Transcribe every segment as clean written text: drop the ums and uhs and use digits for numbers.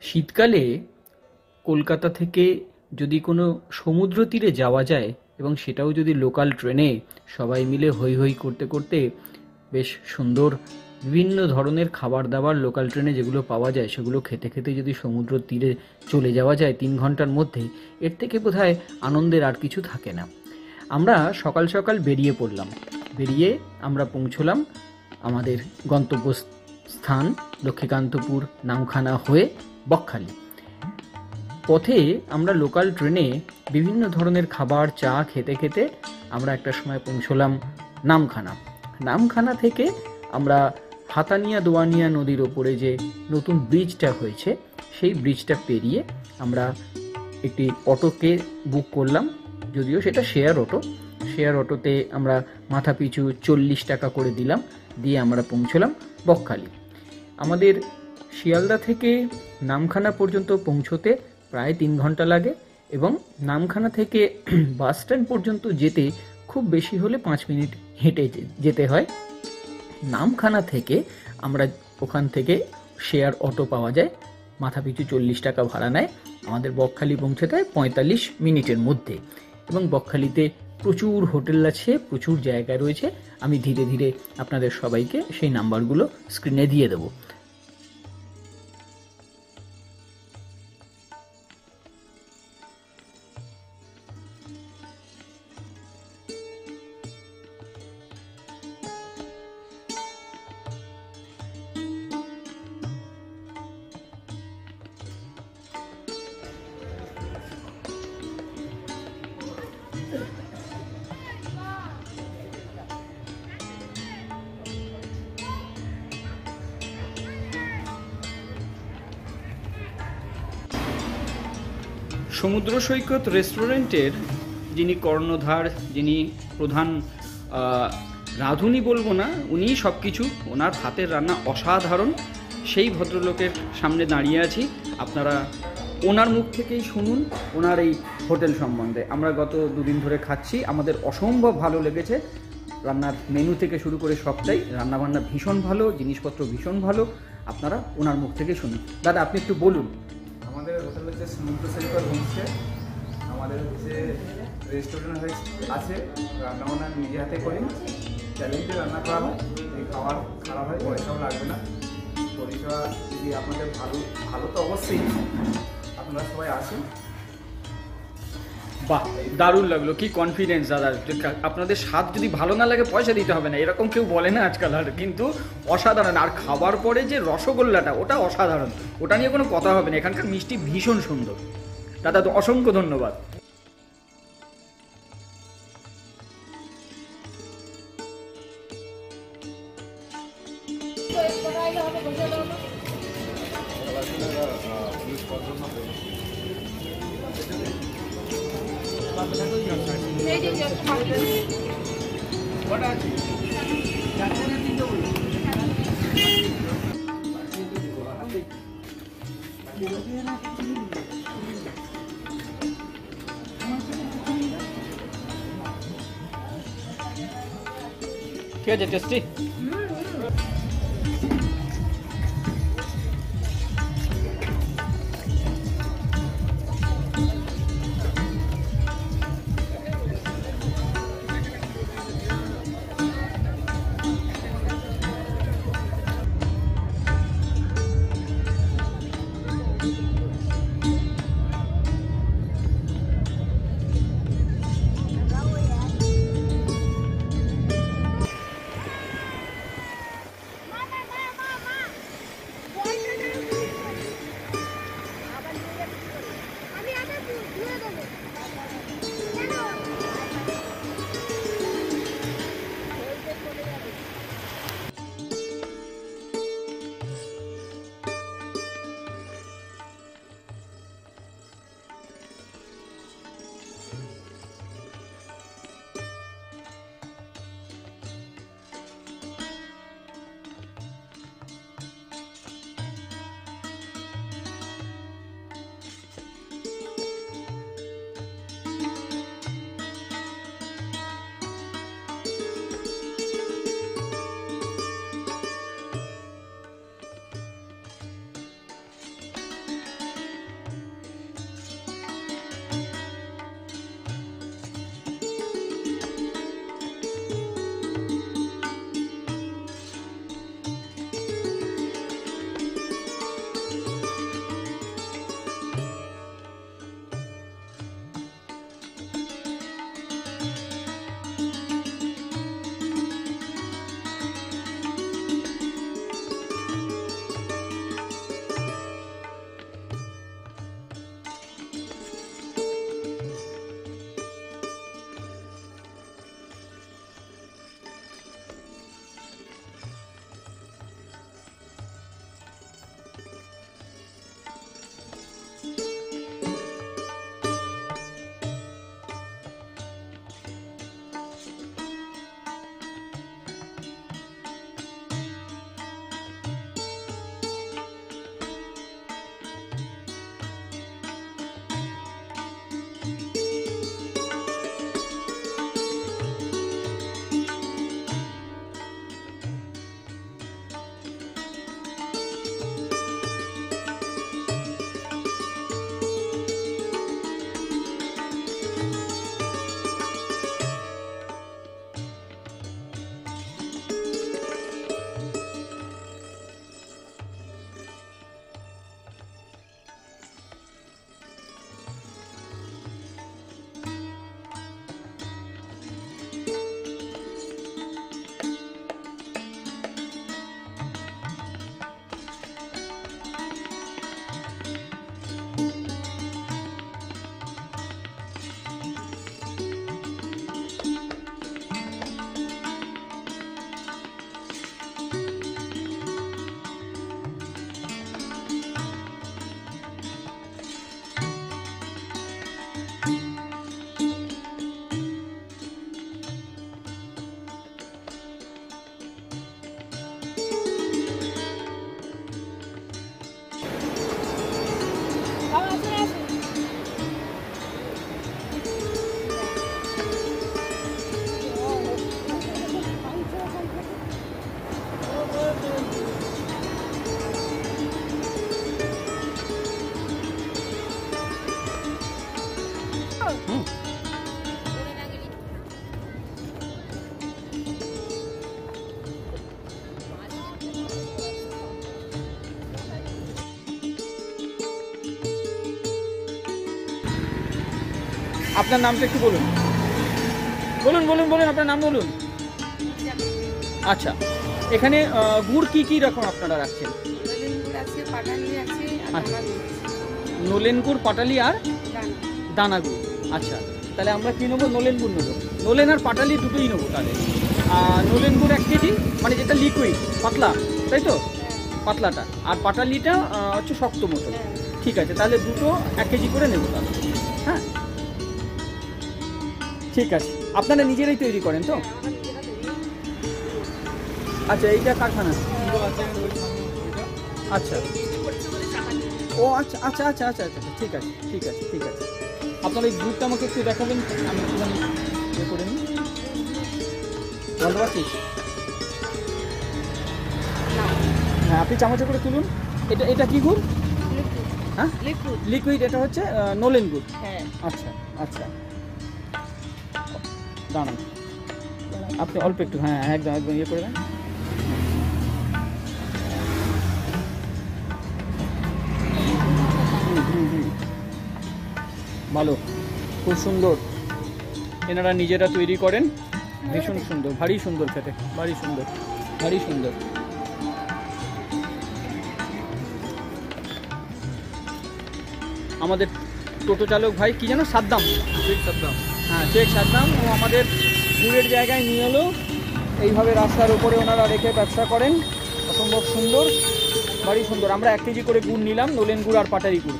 শীতকালে কলকাতা থেকে যদি কোনো সমুদ্র তীরে যাওয়া যায় এবং সেটাও যদি লোকাল ট্রেনে সবাই মিলে হৈ হৈ করতে করতে বেশ সুন্দর বিভিন্ন ধরনের খাবার দাবার লোকাল ট্রেনে যেগুলো পাওয়া যায় সেগুলো খেতে খেতে যদি সমুদ্র তীরে চলে যাওয়া যায় 3 ঘন্টার মধ্যে, এর থেকে বোধহয় আনন্দের আর কিছু থাকে না। আমরা সকাল সকাল বেরিয়ে পড়লাম। বেরিয়ে আমরা পৌঁছলাম আমাদের গন্তব্য স্থান লক্ষ্মীকান্তপুর নামখানা হয়ে বকখালি। পথে আমরা লোকাল ট্রেনে বিভিন্ন ধরনের খাবার চা খেতে খেতে আমরা একটা সময় পৌঁছলাম নামখানা। নামখানা থেকে আমরা হাতানিয়া দোয়ানিয়া নদীর ওপরে যে নতুন ব্রিজটা হয়েছে সেই ব্রিজটা পেরিয়ে আমরা একটি অটোকে বুক করলাম, যদিও সেটা শেয়ার অটোতে আমরা মাথা পিছু 40 টাকা করে দিলাম, দিয়ে আমরা পৌঁছলাম বকখালি। আমাদের শিয়ালদা থেকে নামখানা পর্যন্ত পৌঁছতে প্রায় 3 ঘন্টা লাগে এবং নামখানা থেকে বাস স্ট্যান্ড পর্যন্ত যেতে খুব বেশি হলে 5 মিনিট হেঁটে যেতে হয়। নামখানা থেকে আমরা ওখান থেকে শেয়ার অটো পাওয়া যায়, মাথাপিছু 40 টাকা ভাড়া নেয়, আমাদের বকখালি পৌঁছে দেয় 45 মিনিটের মধ্যে। এবং বকখালিতে প্রচুর হোটেল আছে, প্রচুর জায়গা রয়েছে। আমি ধীরে ধীরে আপনাদের সবাইকে সেই নাম্বারগুলো স্ক্রিনে দিয়ে দেবো। সমুদ্র সৈকত রেস্টুরেন্টের যিনি কর্ণধার, যিনি প্রধান রাঁধুনি বলবো না, উনিই সব কিছু, ওনার হাতের রান্না অসাধারণ। সেই ভদ্রলোকের সামনে দাঁড়িয়ে আছি, আপনারা ওনার মুখ থেকেই শুনুন ওনার এই হোটেল সম্বন্ধে। আমরা গত 2 দিন ধরে খাচ্ছি, আমাদের অসম্ভব ভালো লেগেছে। রান্নার মেনু থেকে শুরু করে সবটাই, রান্নাবান্না ভীষণ ভালো, জিনিসপত্র ভীষণ ভালো। আপনারা ওনার মুখ থেকে শুনুন। দাদা, আপনি একটু বলুন। আমাদের হোটেল হচ্ছে সমুদ্র সৈকত হোমস্টে। আমাদের হচ্ছে রেস্টুরেন্ট আছে, রান্নাবান্না নিজে হাতে করি, চ্যালেঞ্জে রান্না করা হয়। এই খাবার খারাপ হয়, পয়সাও লাগবে না। পরিষেবা যদি আপনাদের ভালো তো অবশ্যই, আপনারা সবাই আসুন। বাহ, দারুণ লাগলো, কি কনফিডেন্স দাদা। আপনাদের স্বাদ যদি ভালো না লাগে পয়সা দিতে হবে না, এরকম কেউ বলে না আজকাল, আর কিন্তু অসাধারণ। আর খাবার পরে যে রসগোল্লাটা, ওটা অসাধারণ, ওটা নিয়ে কোনো কথা হবে না। এখানকার মিষ্টি ভীষণ সুন্দর। দাদা, তো অসংখ্য ধন্যবাদ। ঠিক আছে, টেস্টি। আপনার নামটা একটু বলুন, বলুন বলুন বলুন আপনার নাম বলুন। আচ্ছা, এখানে গুড় কি কি রকম আপনারা রাখছেন? নলেন গুড়, পাটালি আর দানা গুড়। আচ্ছা, তাহলে আমরা কি নেবো? নলেন গুড় নেবো। নলেন আর পাটালি দুটোই নেবো তাহলে। নলেন গুড় 1 কেজি, মানে যেটা লিকুইড পাতলা, তাই তো? পাতলাটা। আর পাটালিটা হচ্ছে শক্ত মতো। ঠিক আছে, তাহলে দুটো 1 কেজি করে নেবো তাহলে। হ্যাঁ, ঠিক আছে। আপনারা নিজেরাই তৈরি করেন তো? আচ্ছা, এইটা কারখানা। আচ্ছা, ও আচ্ছা আচ্ছা আচ্ছা আচ্ছা আচ্ছা, ঠিক আছে ঠিক আছে ঠিক আছে। আপনার এই দুধটা আমাকে একটু দেখাবেন, আমি একটুখানি ইয়ে করে নিই। বলতে পারছিস? হ্যাঁ, আপনি চামচে করে তুলুন। এটা এটা কি গুড়? হ্যাঁ, লিকুইড। এটা হচ্ছে নলেন গুড়। হ্যাঁ, আচ্ছা আচ্ছা, দাঁড়ান আপনি অল্প একটু, হ্যাঁ একদম একদম ইয়ে করে দেন। ভালো, খুব সুন্দর। এনারা নিজেরা তৈরি করেন, ভীষণ সুন্দর, ভারী সুন্দর খেতে, ভারী সুন্দর, ভারী সুন্দর। আমাদের টোটো চালক ভাই কি যেন, সাদ্দাম, শেখ সাদ্দাম। হ্যাঁ, শেখ সাদ্দাম। ও আমাদের গুড়ের জায়গায় নিয়ে এলো, এইভাবে রাস্তার উপরে ওনারা রেখে ব্যবসা করেন। অসম্ভব সুন্দর, ভারী সুন্দর। আমরা 1 কেজি করে গুড় নিলাম, নলেন গুড় আর পাটালি গুড়।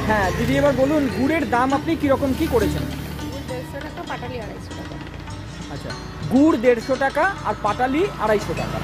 হ্যাঁ দিদি, এবার বলুন গুড়ের দাম আপনি কীরকম কী করেছেন? 150 টাকা, পাটালি 250 টাকা। আচ্ছা, গুড় 150 টাকা আর পাটালি 250 টাকা।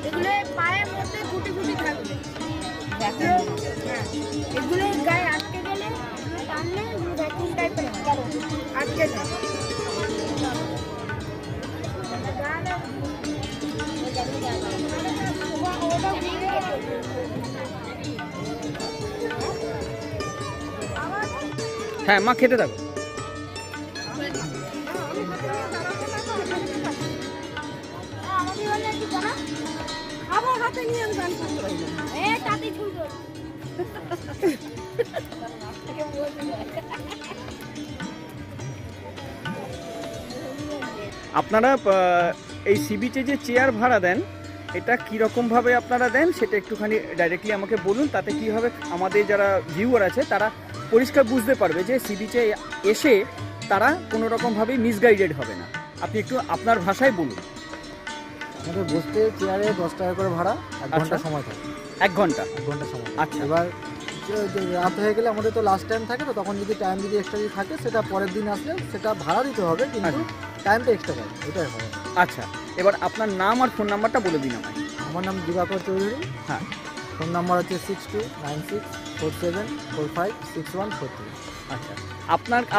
এগুলো পায়ের মধ্যে গুটি গুটি থাকবে, এগুলো গায়ে আটকে গেলে টানলে ভ্যাকুম টাইপের আটকে যায়। হ্যাঁ মা, খেতে থাকো। খাবার হাতে নিয়ে আমি গান করতে পারি না। আপনারা এই সি বিচে যে চেয়ার ভাড়া দেন এটা কীরকমভাবে আপনারা দেন সেটা একটুখানি ডাইরেক্টলি আমাকে বলুন, তাতে কী হবে আমাদের যারা ভিউয়ার আছে তারা পরিষ্কার বুঝতে পারবে যে সি বিচে এসে তারা কোনো রকমভাবেই মিসগাইডেড হবে না। আপনি একটু আপনার ভাষায় বলুন। আমাদের বসতে চেয়ারে 10 টাকা করে ভাড়া, 1 ঘন্টা সময় থাকে। 1 ঘন্টা? 1 ঘন্টা সময়। আচ্ছা। এবার রাত হয়ে গেলে আমাদের তো লাস্ট টাইম থাকে, তো তখন যদি টাইম যদি এক্সট্রা যদি থাকে সেটা পরের দিন আসলে সেটা ভাড়া দিতে হবে, কিন্তু টাইমটা এক্সট্রা পাবে, এটাই হবে। আচ্ছা, এবার আপনার নাম আর ফোন নাম্বারটা বলে দিন আমায়। আমার নাম দিবাকর চৌধুরী। হ্যাঁ। ফোন নাম্বার হচ্ছে 629647456143। আচ্ছা,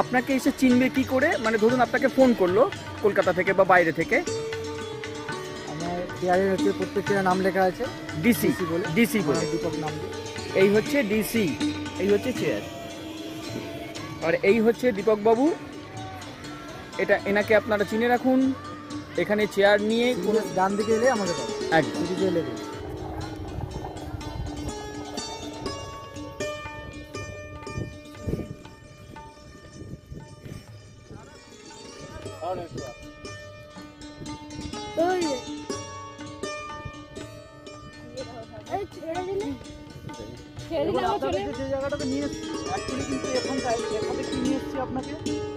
আপনাকে এসে চিনবে কি করে? মানে ধরুন আপনাকে ফোন করলো কলকাতা থেকে বা বাইরে থেকে। আমার চেয়ারের হচ্ছে প্রত্যেক চেয়ারের নাম লেখা আছে ডিসি বলে, ডিসি বলে। দীপক নাম দিয়ে। এই হচ্ছে ডিসি, এই হচ্ছে চেয়ার, আর এই হচ্ছে দীপক বাবু। এনাকে আপনারা চিনে রাখুন। এখানে চেয়ার নিয়ে কোনো ডান দিকে এলে আমাদের পাবে, একদম দিকে এলে ওই এই ছেড়ে দিলে যে জায়গাটাতে নিয়ে এসেছি অ্যাকচুয়ালি কিন্তু এখানে কি নিয়ে এসেছি আপনাকে,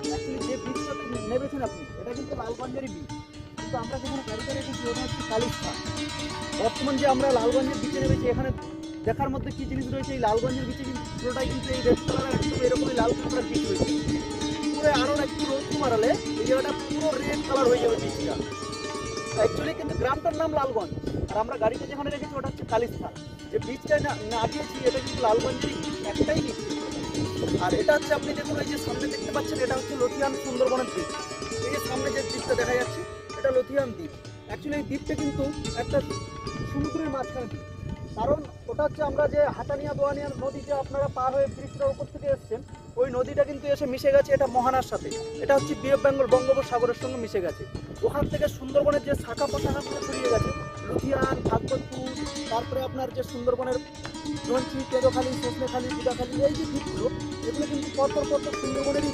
অ্যাকচুয়ালি যে বীজটা নেবেছেন আপনি এটা কিন্তু লালগঞ্জেরই বীজ, কিন্তু আমরা যেখানে গাড়িতে রেখেছি ওটা হচ্ছে কালিস্তান। বর্তমান যে আমরা লালগঞ্জের বিচে নেমেছি, এখানে দেখার মধ্যে কি জিনিস রয়েছে, এই লালগঞ্জের বিচে কিন্তু পুরোটাই কিন্তু এই রেড কালারের একটু এরকমই লাল কালারের বীজ রয়েছে। পুরো আরও একটু রোদ মারালে এই জায়গাটা পুরো রেড কালার হয়ে যাবে বীজটা। অ্যাকচুয়ালি কিন্তু গ্রামটার নাম লালগঞ্জ, আর আমরা গাড়িতে যেখানে রেখেছি ওটা হচ্ছে কালিস্তান। যে বীজটা না দিয়েছি এটা কিন্তু লালগঞ্জের একটাই বীজ। আর এটা হচ্ছে আপনি দেখুন এই যে সামনে দেখতে পাচ্ছেন এটা হচ্ছে লথিয়ান সুন্দরবনের দ্বীপ। এই যে সামনে যে দ্বীপটা দেখা যাচ্ছে এটা লথিয়ান দ্বীপ। অ্যাকচুয়ালি এই দ্বীপটা কিন্তু একটা সমুদ্রের মাঝখানে দ্বীপ, কারণ ওটা হচ্ছে আমরা যে হাটানিয়া দোয়ানিয়া নদী যে আপনারা পার হয়ে ব্রিজটার উপর থেকে এসছেন, ওই নদীটা কিন্তু এসে মিশে গেছে এটা মহানার সাথে। এটা হচ্ছে বে অফ বেঙ্গল বঙ্গোপসাগরের সঙ্গে মিশে গেছে। ওখান থেকে সুন্দরবনের যে শাখা প্রশাখাগুলো ছড়িয়ে গেছে, লুধিয়ান, ভাগবতপুর, তারপরে আপনার যে সুন্দরবনের ধনচি, তেজখালী, সজনেখালী, বুদাখালী, এই যে দ্বীপগুলো এগুলো কিন্তু পরপর সুন্দরবনেরই।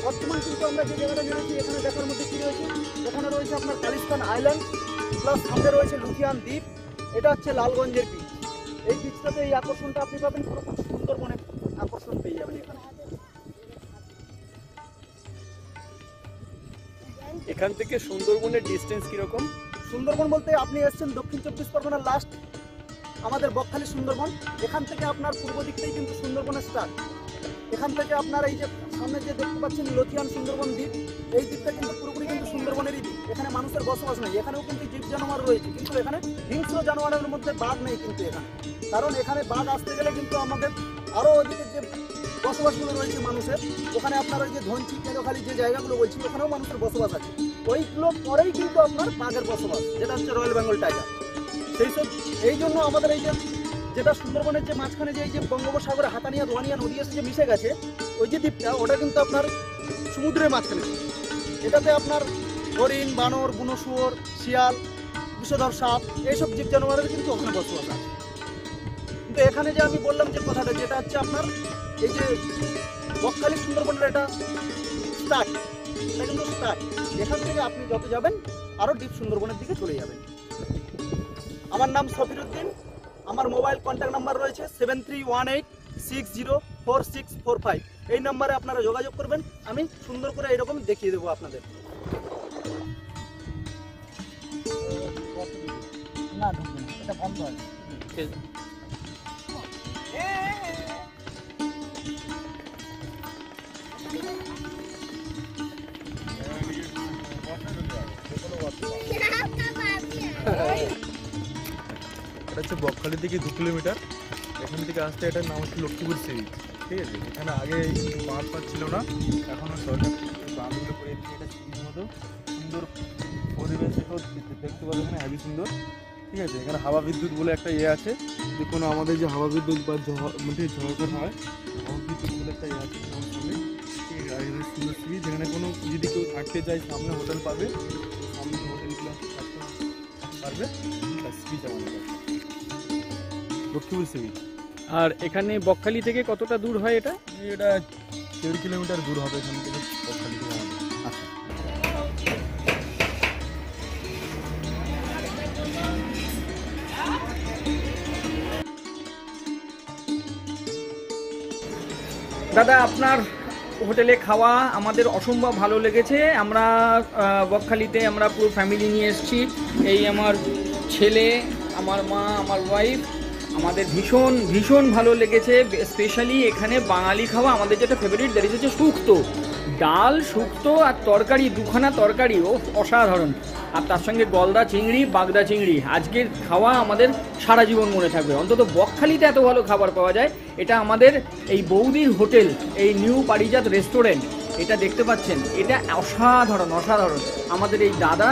বর্তমান কিন্তু আমরা যে জায়গাটা নেমেছি এখানে দেখার মধ্যে কী রয়েছে, এখানে রয়েছে আপনার কালিস্তান আইল্যান্ড, প্লাস সামনে রয়েছে লুধিয়ান দ্বীপ। এটা হচ্ছে লালগঞ্জের বীচ। এই বীচটাতে এই আকর্ষণটা আপনি পাবেন, পুরো সুন্দরবনের আকর্ষণ পেয়ে যাবেন এখানে। এখান থেকে সুন্দরবনের ডিস্টেন্স কিরকম? সুন্দরবন বলতে আপনি এসছেন দক্ষিণ 24 পরগনার লাস্ট আমাদের বকখালি সুন্দরবন। এখান থেকে আপনার পূর্ব দিকটাই কিন্তু সুন্দরবনের স্টার্ট। এখান থেকে আপনার এই যে সামনে যে দেখতে পাচ্ছেন লথিয়ান সুন্দরবন দ্বীপ, এই দ্বীপটা কিন্তু পুরোপুরি কিন্তু সুন্দরবনেরই দ্বীপ। এখানে মানুষের বসবাস নেই, এখানেও কিন্তু জীব জানোয়ার রয়েছে, কিন্তু এখানে হিংস্র জানোয়ারের মধ্যে বাঘ নেই কিন্তু এখানে। কারণ এখানে বাঘ আসতে গেলে কিন্তু আমাদের আরও ওদিকে যে বসবাসগুলো রয়েছে মানুষের, ওখানে আপনার ওই যে ধনচি, তেজখালী যে জায়গাগুলো বলছি ওখানেও মানুষের বসবাস আছে। ওইগুলো পরেই কিন্তু আপনার বাঘের বসবাস, যেটা হচ্ছে রয়্যাল বেঙ্গল টাইগার। সেই সব এই জন্য আমাদের এই যে যেটা সুন্দরবনের যে মাঝখানে যে এই যে বঙ্গোপসাগরে হাতানিয়া দোয়ানিয়া নদী এসে যে মিশে গেছে ওই যে দ্বীপটা, ওটা কিন্তু আপনার সমুদ্রের মাঝখানে। এটাতে আপনার হরিণ, বানর, বুনো শুয়োর, শিয়াল, বিষধর সাপ এইসব জীব জানোয়ারের কিন্তু ওখানে বসবাস আছে। কিন্তু এখানে যে আমি বললাম যে কথাটা, যেটা হচ্ছে আপনার এই যে বকখালি সুন্দরবনের এটা স্টার্ট, এটা কিন্তু স্টার্ট। এখান থেকে আপনি যত যাবেন আরও ডিপ সুন্দরবনের দিকে চলে যাবেন। আমার নাম সফিরউদ্দিন। আমার মোবাইল কন্ট্যাক্ট নাম্বার রয়েছে 7318604645। এই নাম্বারে আপনারা যোগাযোগ করবেন, আমি সুন্দর করে এরকম দেখিয়ে দেবো আপনাদের। না এটা বন্ধ আছে। এটা হচ্ছে বকখালি থেকে 2 কিলোমিটার। এখান থেকে আসতে এটার নাম হচ্ছে লক্ষ্মীপুর সি বিচ। ঠিক আছে, এখানে আগে বাঁধ ছিল না, এখনও সরকার বাঁধগুলো করে দিচ্ছে। এটা সি বিচ মতো সুন্দর পরিবেশ, এটাও দেখতে পাবে এখানে হেবি সুন্দর। ঠিক আছে, এখানে হাওয়া বিদ্যুৎ বলে একটা ইয়ে আছে, যে কোনো আমাদের যে হাওয়া বিদ্যুৎ বা ঝড় হয়, হাওয়া বিদ্যুৎ বলে একটা ইয়ে আছে সামনে। ঠিক আছে, আর এখানে সুন্দর সি বিচ, যেখানে কোনো যদি কেউ থাকতে চায় সামনে হোটেল পাবে, সামনে হোটেলগুলো থাকতে পারবে। সি বিচ আমাদের লক্ষ্মীপুর সি বিচ। আর এখানে বকখালি থেকে কতটা দূর হয় এটা? এটা 1.5 কিলোমিটার দূর হবে এখান থেকে বকখালি থেকে আমাদের। আচ্ছা। দাদা আপনার হোটেলে খাওয়া আমাদের অসম্ভব ভালো লেগেছে। আমরা বকখালিতে আমরা পুরো ফ্যামিলি নিয়ে এসেছি। এই আমার ছেলে, আমার মা, আমার ওয়াইফ, আমাদের ভীষণ ভীষণ ভালো লেগেছে। স্পেশালি এখানে বাঙালি খাওয়া আমাদের যেটা ফেভারিট, দ্যাট ইজ হচ্ছে শুক্তো, ডাল, শুক্তো আর তরকারি, দুখানা তরকারি, ও অসাধারণ। আর তার সঙ্গে গলদা চিংড়ি, বাগদা চিংড়ি। আজকের খাওয়া আমাদের সারা জীবন মনে থাকবে। অন্তত বকখালিতে এত ভালো খাবার পাওয়া যায়, এটা আমাদের এই বৌদির হোটেল, এই নিউ পারিজাত রেস্টুরেন্ট, এটা দেখতে পাচ্ছেন, এটা অসাধারণ অসাধারণ। আমাদের এই দাদা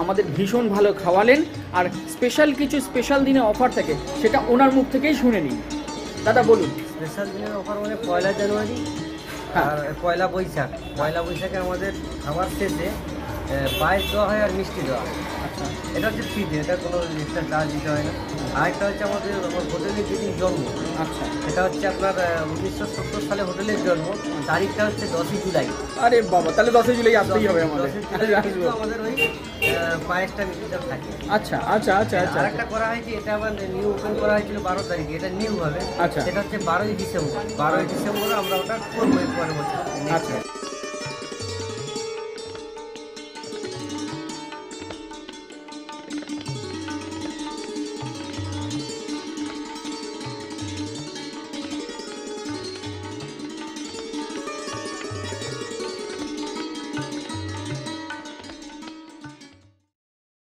আমাদের ভীষণ ভালো খাওয়ালেন। আর স্পেশাল দিনে অফার থাকে, সেটা ওনার মুখ থেকেই শুনে নিন। দাদা বলুন। স্পেশাল দিনের অফার মানে 1 জানুয়ারি আর 1 বৈশাখ। 1 বৈশাখে আমাদের খাবার শেষে পায়েস দেওয়া হয় আর মিষ্টি দেওয়া হয়। আচ্ছা এটা হচ্ছে ফ্রি, এটা কোনো এক্সট্রা চার্জ দিতে হয় না। আরেকটা হচ্ছে আমার হোটেলের যেদিন জন্ম, আচ্ছা। এটা হচ্ছে আপনার 1970 সালে হোটেলের জন্ম, তারিখটা হচ্ছে 10ই জুলাই। আরে বাবা, তাহলে 10 জুলাই আসতেই হবে আমাদের। 10ই জুলাই কিন্তু আমাদের ওই পায়েসটা মিষ্টিটা থাকে। আচ্ছা আচ্ছা আচ্ছা আচ্ছা আরেকটা করা হয়েছে, এটা আবার নিউ ওপেন করা হয়েছিল 12 তারিখে, এটা নিউ হবে। আচ্ছা। সেটা হচ্ছে 12ই ডিসেম্বর। 12ই ডিসেম্বর আমরা ওটা করবো পরের বছর। আচ্ছা।